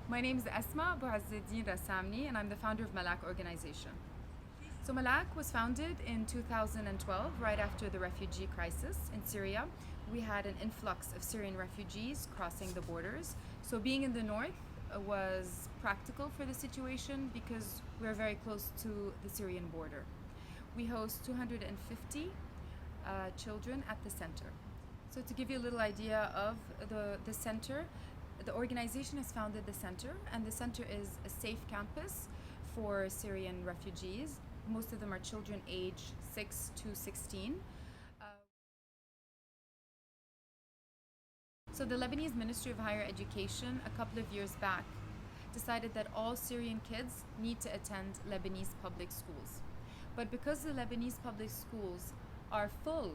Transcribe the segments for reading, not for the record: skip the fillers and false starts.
My name is Asma Abou Ezzeddine Rasamny, and I'm the founder of Malaak Organization. So Malaak was founded in 2012, right after the refugee crisis in Syria. We had an influx of Syrian refugees crossing the borders. So being in the north was practical for the situation because we're very close to the Syrian border. We host 250 children at the center. So to give you a little idea of the center, the organization has founded the center, and the center is a safe campus for Syrian refugees. Most of them are children aged 6 to 16. So the Lebanese Ministry of Higher Education, a couple of years back, decided that all Syrian kids need to attend Lebanese public schools. But because the Lebanese public schools are full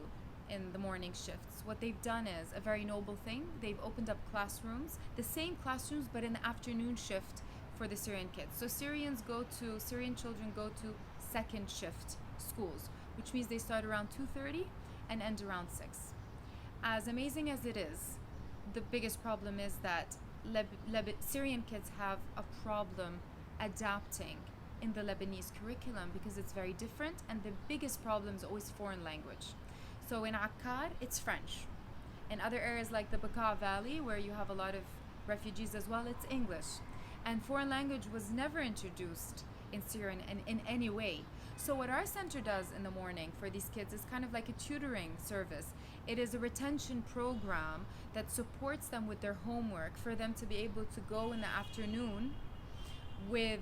in the morning shifts, what they've done is a very noble thing. They've opened up classrooms, the same classrooms, but in the afternoon shift for the Syrian kids. So Syrian children go to second shift schools, which means they start around 2:30 and end around 6. As amazing as it is, the biggest problem is that Syrian kids have a problem adapting in the Lebanese curriculum because it's very different, and the biggest problem is always foreign language. So in Akkar, it's French. In other areas like the Bekaa Valley, where you have a lot of refugees as well, it's English. And foreign language was never introduced in Syrian in any way. So what our center does in the morning for these kids is kind of like a tutoring service. It is a retention program that supports them with their homework for them to be able to go in the afternoon with,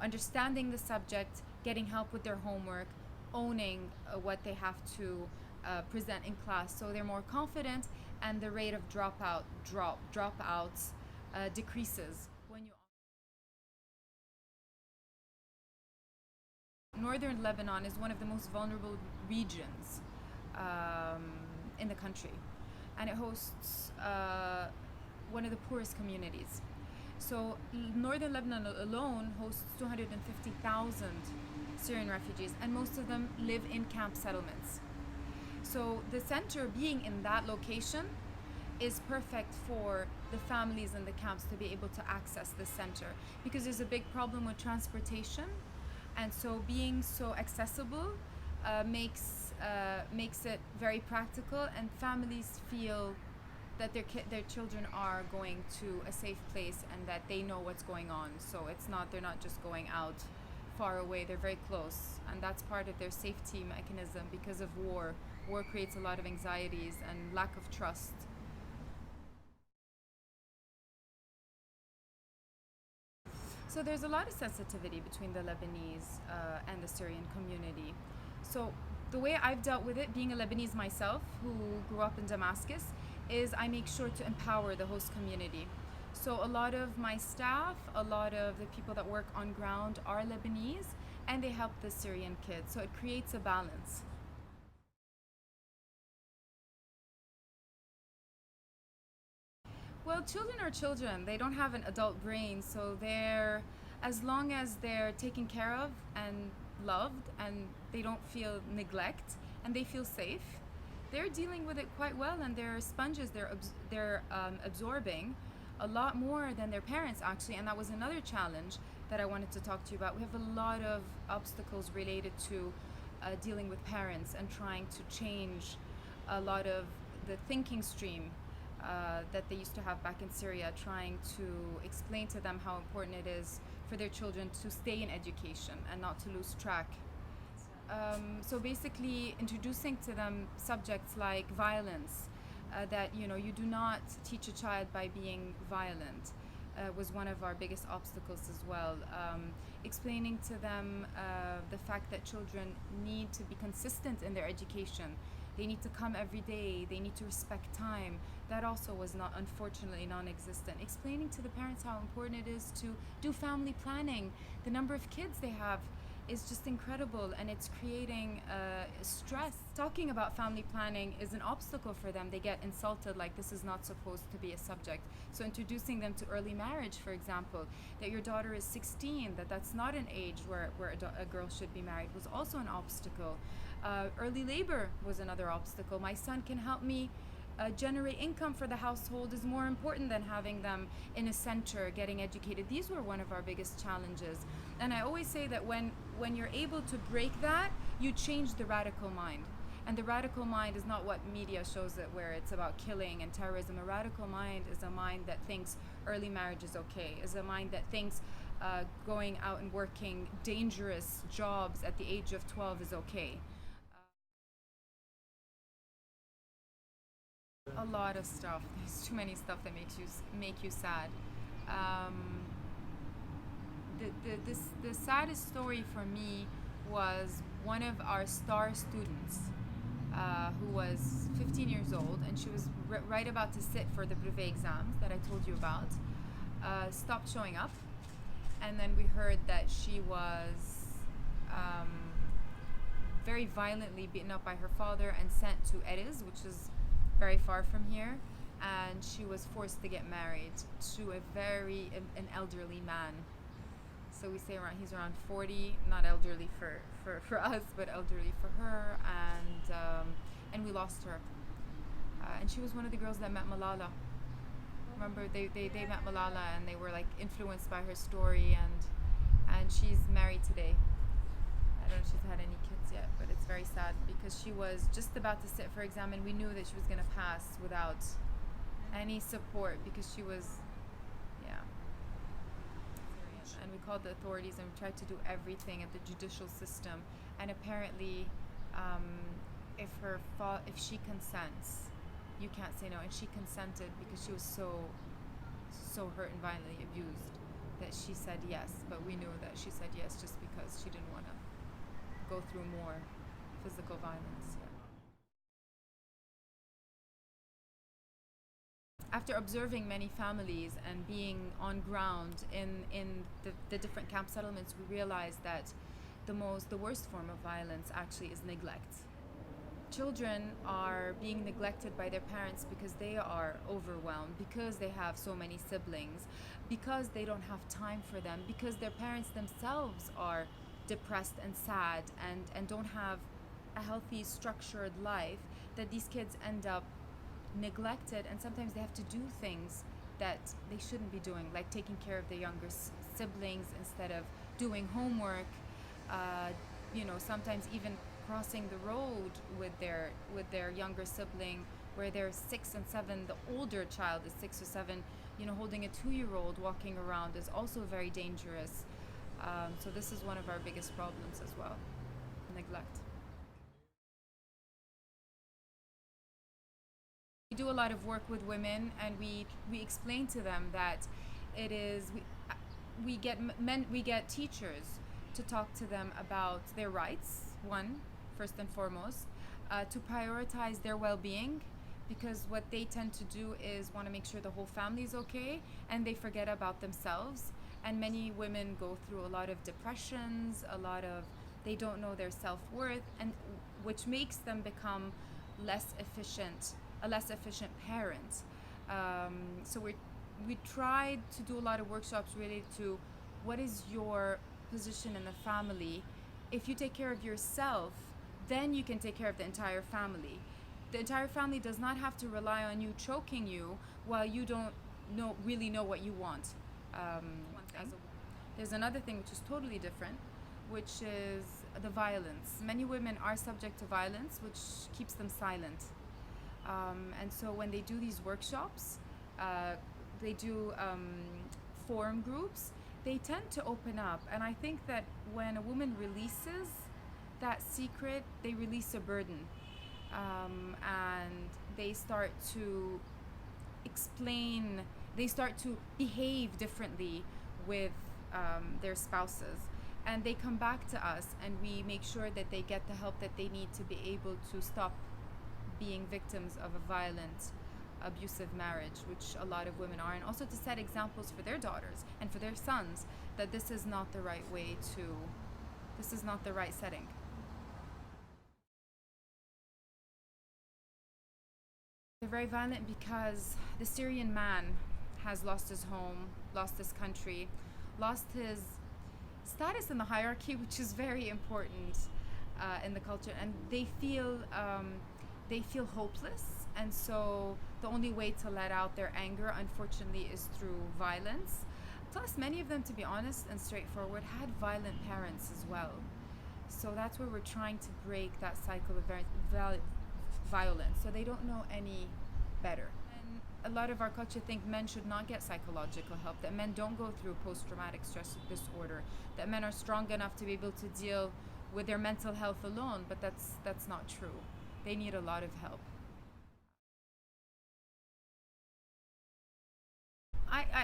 understanding the subject, getting help with their homework, owning what they have to present in class, so they're more confident, and the rate of dropouts decreases when you. Northern Lebanon is one of the most vulnerable regions in the country, and it hosts one of the poorest communities. So Northern Lebanon alone hosts 250,000 Syrian refugees, and most of them live in camp settlements. So the center being in that location is perfect for the families in the camps to be able to access the center, because there's a big problem with transportation, and so being so accessible makes it very practical, and families feel that their children are going to a safe place and that they know what's going on. So they're not just going out far away, they're very close, and that's part of their safety mechanism because of war. War creates a lot of anxieties and lack of trust. So there's a lot of sensitivity between the Lebanese and the Syrian community. So the way I've dealt with it, being a Lebanese myself who grew up in Damascus, is I make sure to empower the host community. So a lot of my staff, a lot of the people that work on ground are Lebanese, and they help the Syrian kids. So it creates a balance. Well, children are children. They don't have an adult brain, so as long as they're taken care of and loved, and they don't feel neglect, and they feel safe, they're dealing with it quite well, and they're sponges. They're absorbing a lot more than their parents, actually, and that was another challenge that I wanted to talk to you about. We have a lot of obstacles related to dealing with parents and trying to change a lot of the thinking stream that they used to have back in Syria, trying to explain to them how important it is for their children to stay in education and not to lose track. So basically introducing to them subjects like violence, that you do not teach a child by being violent, was one of our biggest obstacles as well. Explaining to them the fact that children need to be consistent in their education. They need to come every day. They need to respect time. That also was unfortunately non-existent. Explaining to the parents how important it is to do family planning. The number of kids they have is just incredible, and it's creating stress. Talking about family planning is an obstacle for them. They get insulted, like this is not supposed to be a subject. So introducing them to early marriage, for example, that your daughter is 16, that's not an age where a girl should be married, was also an obstacle. Early labor was another obstacle. My son can help me generate income for the household is more important than having them in a center getting educated. These were one of our biggest challenges. And I always say that when you're able to break that, you change the radical mind. And the radical mind is not what media shows it, where it's about killing and terrorism. A radical mind is a mind that thinks early marriage is okay, is a mind that thinks going out and working dangerous jobs at the age of 12 is okay. A lot of stuff. There's too many stuff that make you sad. Um, the saddest story for me was one of our star students who was 15 years old, and she was right about to sit for the brevet exams that I told you about, stopped showing up, and then we heard that she was um, very violently beaten up by her father and sent to Erez, which is very far from here, and she was forced to get married to an elderly man. So we say he's around 40, not elderly for us, but elderly for her, and we lost her. And she was one of the girls that met Malala. Remember, they met Malala, and they were like influenced by her story, and she's married today. I don't know if she's had any kids yet, but it's very sad because she was just about to sit for exam, and we knew that she was going to pass without any support because she was, yeah. And we called the authorities and we tried to do everything at the judicial system. And apparently, if she consents, you can't say no. And she consented because she was so hurt and violently abused that she said yes. But we knew that she said yes just because she didn't want to go through more physical violence. Yeah. After observing many families and being on ground in the different camp settlements, we realized that the worst form of violence actually is neglect. Children are being neglected by their parents because they are overwhelmed, because they have so many siblings, because they don't have time for them, because their parents themselves are depressed and sad and don't have a healthy, structured life, that these kids end up neglected, and sometimes they have to do things that they shouldn't be doing, like taking care of their younger siblings instead of doing homework. Sometimes even crossing the road with their younger sibling, where they're 6 and 7. The older child is 6 or 7. Holding a 2-year-old walking around is also very dangerous. So this is one of our biggest problems as well, neglect. We do a lot of work with women, and we explain to them that it is we get teachers to talk to them about their rights, first and foremost, to prioritize their well-being, because what they tend to do is want to make sure the whole family is okay, and they forget about themselves. And many women go through a lot of depressions, they don't know their self-worth, and which makes them become a less efficient parent. So we tried to do a lot of workshops related to what is your position in the family. If you take care of yourself, then you can take care of the entire family. The entire family does not have to rely on you choking you while you don't really know what you want. There's another thing which is totally different, which is the violence. Many women are subject to violence, which keeps them silent. And so when they do these workshops, they do forum groups, they tend to open up. And I think that when a woman releases that secret, they release a burden. And they start to behave differently with their spouses. And they come back to us, and we make sure that they get the help that they need to be able to stop being victims of a violent, abusive marriage, which a lot of women are, and also to set examples for their daughters and for their sons that this is not the right setting. They're very violent because the Syrian man has lost his home, lost his country, lost his status in the hierarchy, which is very important in the culture, and they feel hopeless, And so the only way to let out their anger, unfortunately, is through violence. Plus, many of them, to be honest and straightforward, had violent parents as well. So that's where we're trying to break that cycle of violence. So they don't know any better. And a lot of our culture think men should not get psychological help, that men don't go through post-traumatic stress disorder, that men are strong enough to be able to deal with their mental health alone, but that's not true. They need a lot of help.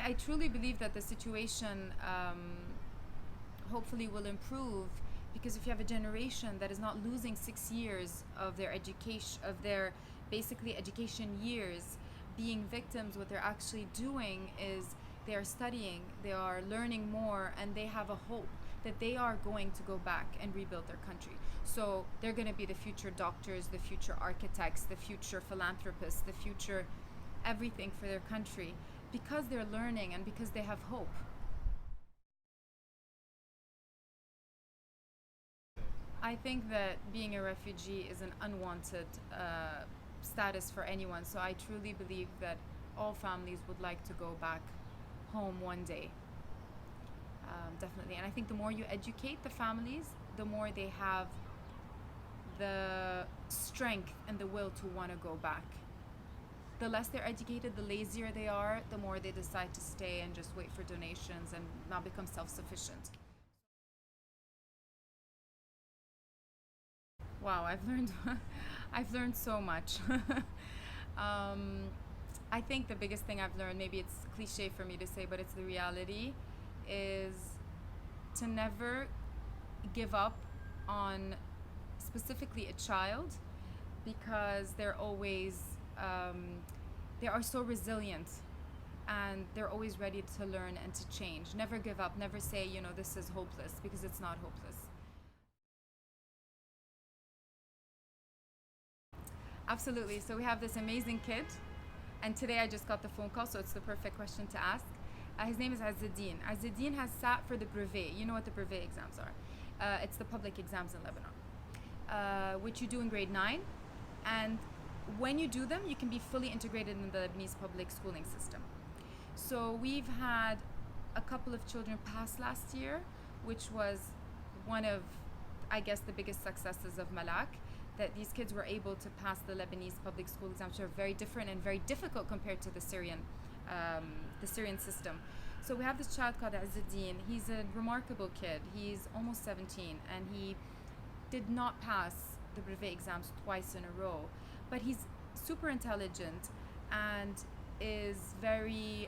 I truly believe that the situation hopefully will improve, because if you have a generation that is not losing 6 years of their education, of their basically education years, being victims, what they're actually doing is they are studying, they are learning more, and they have a hope that they are going to go back and rebuild their country. So they're going to be the future doctors, the future architects, the future philanthropists, the future everything for their country, because they're learning and because they have hope. I think that being a refugee is an unwanted status for anyone. So I truly believe that all families would like to go back home one day. Definitely. And I think the more you educate the families, the more they have the strength and the will to want to go back. The less they're educated, the lazier they are, the more they decide to stay and just wait for donations and not become self-sufficient. Wow, I've learned I've learned so much. um, I think the biggest thing I've learned, maybe it's cliche for me to say, but it's the reality, is to never give up on specifically a child, because they're always they are so resilient, and they're always ready to learn and to change. Never give up. Never say, this is hopeless, because it's not hopeless. Absolutely. So we have this amazing kid, and today I just got the phone call, so it's the perfect question to ask. His name is Azzeddine. Azzeddine has sat for the brevet. You know what the brevet exams are? It's the public exams in Lebanon, which you do in grade 9. And when you do them, you can be fully integrated in the Lebanese public schooling system. So we've had a couple of children pass last year, which was one of, I guess, the biggest successes of Malaak, that these kids were able to pass the Lebanese public school exams, which are very different and very difficult compared to the Syrian system. So we have this child called Azzeddine. He's a remarkable kid. He's almost 17, and he did not pass the brevet exams twice in a row, but he's super intelligent and is very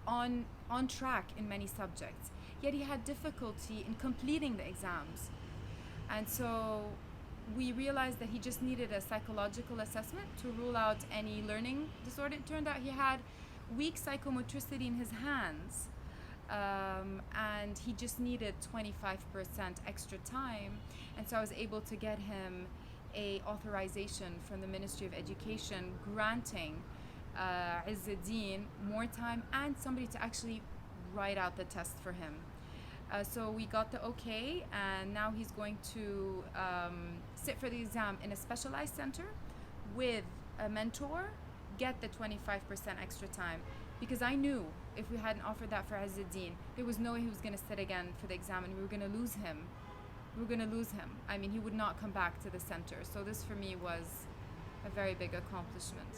on track in many subjects. Yet he had difficulty in completing the exams. And so we realized that he just needed a psychological assessment to rule out any learning disorder. It turned out he had weak psychomotricity in his hands, and he just needed 25% extra time. And so I was able to get him a authorization from the Ministry of Education granting Izzeddine more time and somebody to actually write out the test for him. So we got the okay, and now he's going to sit for the exam in a specialized center with a mentor, get the 25% extra time. Because I knew if we hadn't offered that for Izzeddine, there was no way he was going to sit again for the exam, and we were going to lose him. I mean, he would not come back to the center. So this for me was a very big accomplishment.